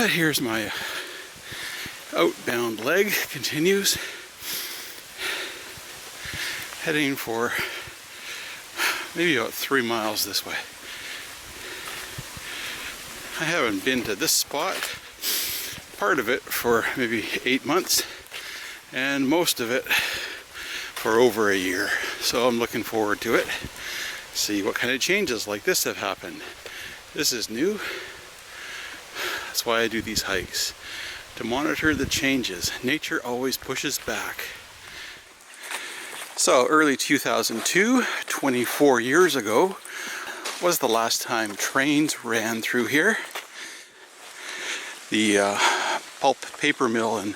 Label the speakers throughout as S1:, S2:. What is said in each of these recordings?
S1: But here's my outbound leg, continues. Heading for maybe about 3 miles this way. I haven't been to this spot, part of it for maybe 8 months, and most of it for over a year. So I'm looking forward to it. See what kind of changes like this have happened. This is new. That's why I do these hikes, to monitor the changes. Nature always pushes back. So early 2002, 24 years ago, was the last time trains ran through here. The pulp paper mill in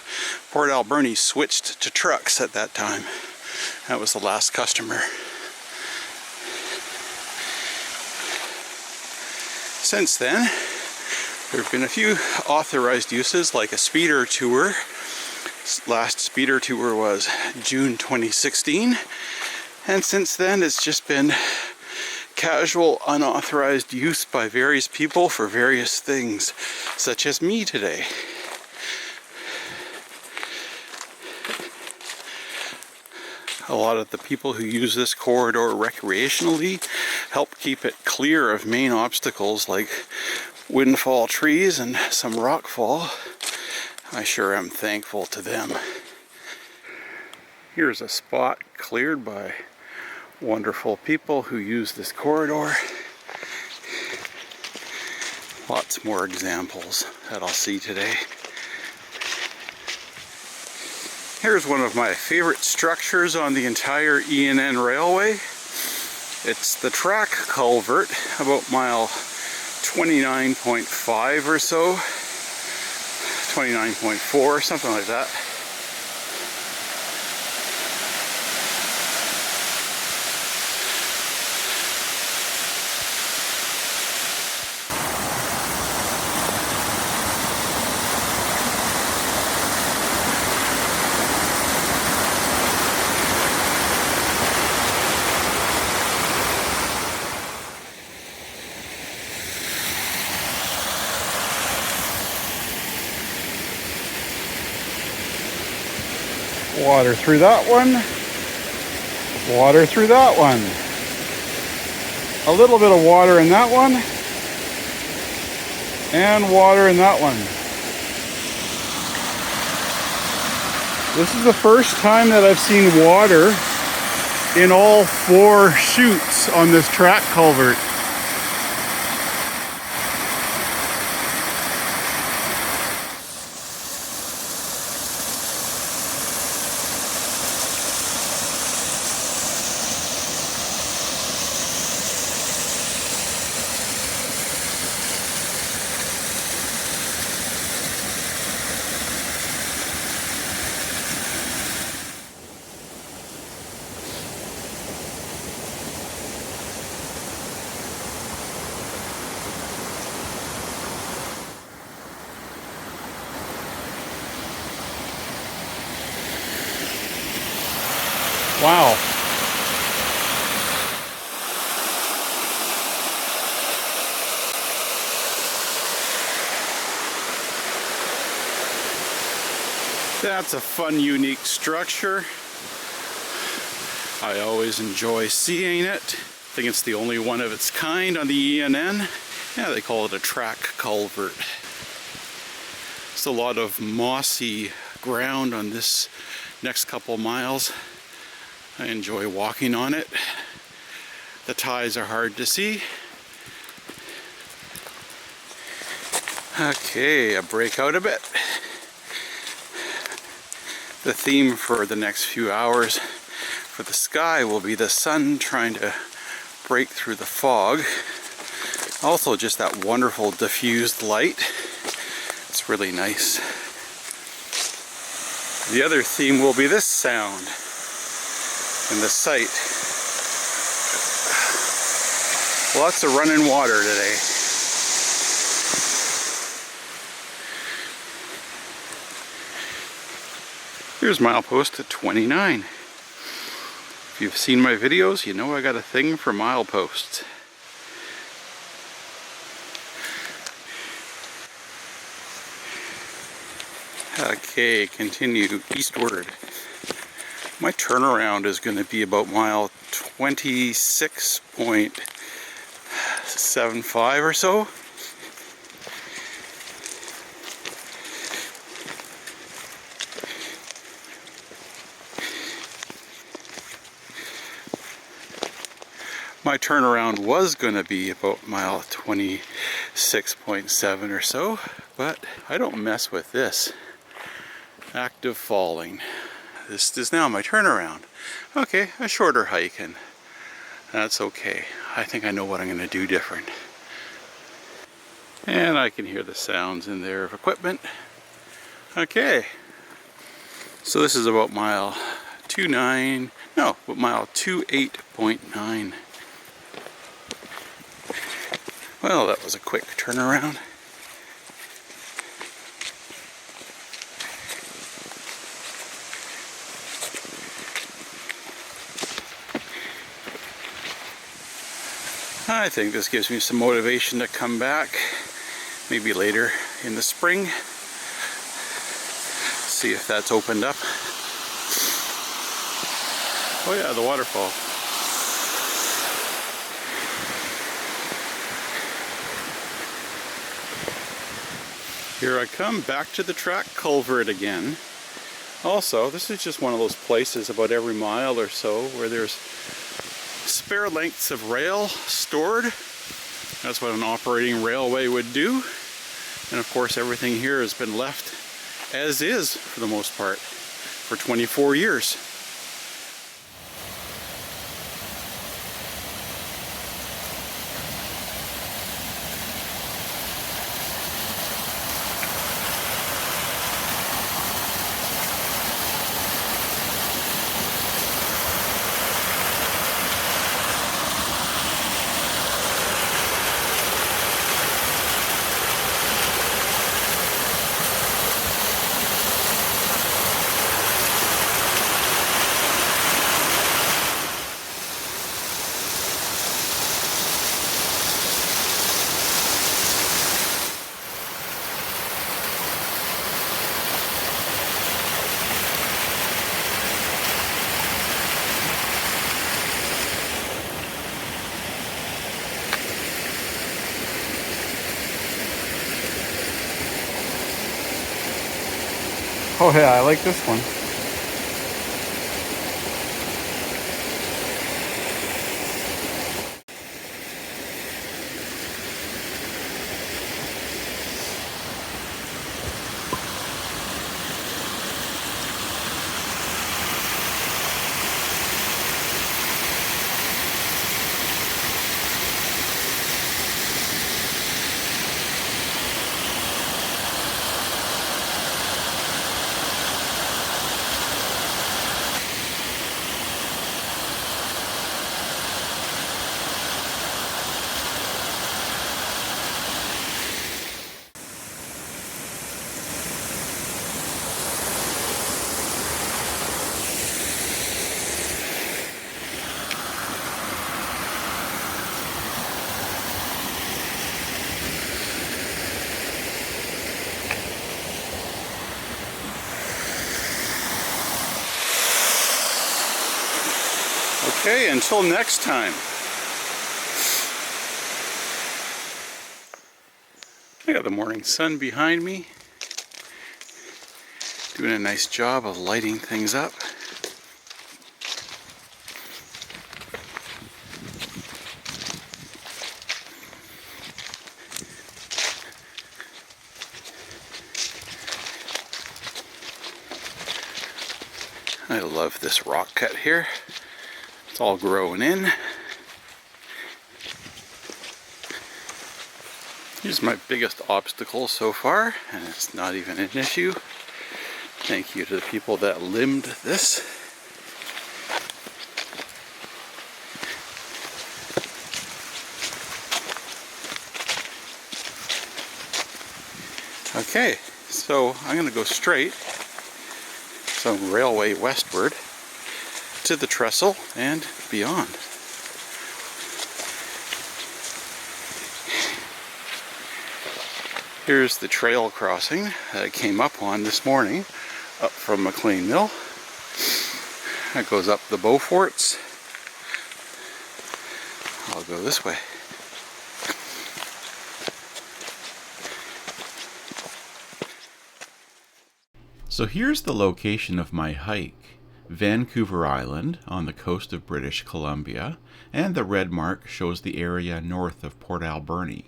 S1: Port Alberni switched to trucks at that time. That was the last customer. Since then, there have been a few authorized uses, like a speeder tour. Last speeder tour was June 2016, and since then it's just been casual, unauthorized use by various people for various things, such as me today. A lot of the people who use this corridor recreationally help keep it clear of main obstacles like windfall trees and some rockfall. I sure am thankful to them. Here's a spot cleared by wonderful people who use this corridor. Lots more examples that I'll see today. Here's one of my favorite structures on the entire E&N Railway. It's the Track Culvert, about mile 29.5 or so. 29.4, something like that. Water through that one, water through that one, a little bit of water in that one, and water in that one. This is the first time that I've seen water in all 4 chutes on this track culvert. Wow. That's a fun, unique structure. I always enjoy seeing it. I think it's the only one of its kind on the E&N. Yeah, they call it a track culvert. It's a lot of mossy ground on this next couple miles. I enjoy walking on it. The ties are hard to see. Okay, I break out a bit. The theme for the next few hours for the sky will be the sun trying to break through the fog. Also just that wonderful diffused light. It's really nice. The other theme will be this sound and the sight. Lots of running water today. Here's milepost at 29. If you've seen my videos, you know I got a thing for mileposts. Okay, continue eastward. My turnaround is going to be about mile 26.75 or so. My turnaround was going to be about mile 26.7 or so, but I don't mess with this. Active falling. This is now my turnaround. Okay, a shorter hike, and that's okay. I think I know what I'm going to do different. And I can hear the sounds in there of equipment. Okay, so this is about mile 28.9. Well, that was a quick turnaround. I think this gives me some motivation to come back, maybe later in the spring. See if that's opened up. Oh yeah, the waterfall. Here I come back to the Track Culvert again. Also, this is just one of those places about every mile or so where there's spare lengths of rail stored. That's what an operating railway would do. And of course everything here has been left as is for the most part for 24 years. Oh yeah, I like this one. Okay, until next time. I got the morning sun behind me, doing a nice job of lighting things up. I love this rock cut here. It's all growing in. Here's my biggest obstacle so far, and it's not even an issue. Thank you to the people that limbed this. Okay, so I'm going to go straight, some railway westward, to the trestle and beyond. Here's the trail crossing that I came up on this morning, up from McLean Mill. That goes up the Beauforts. I'll go this way. So here's the location of my hike. Vancouver Island on the coast of British Columbia, and the red mark shows the area north of Port Alberni.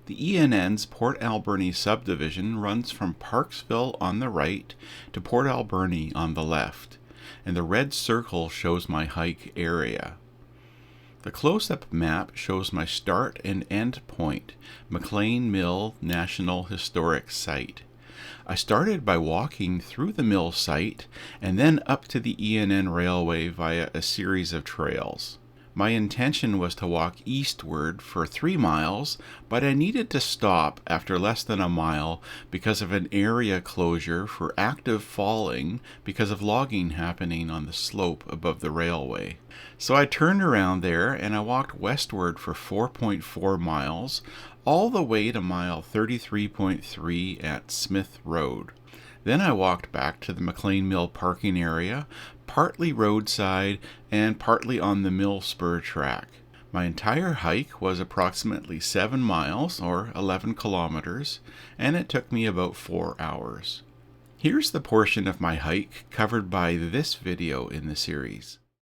S1: The E&N's Port Alberni Subdivision runs from Parksville on the right to Port Alberni on the left, and the red circle shows my hike area. The close-up map shows my start and end point, McLean Mill National Historic Site. I started by walking through the mill site and then up to the E&N Railway via a series of trails. My intention was to walk eastward for 3 miles, but I needed to stop after less than a mile because of an area closure for active falling because of logging happening on the slope above the railway. So I turned around there and I walked westward for 4.4 miles, all the way to mile 33.3 at Smith Road. Then I walked back to the McLean Mill parking area, partly roadside and partly on the mill spur track. My entire hike was approximately 7 miles or 11 kilometers, and it took me about 4 hours. Here's the portion of my hike covered by this video in the series.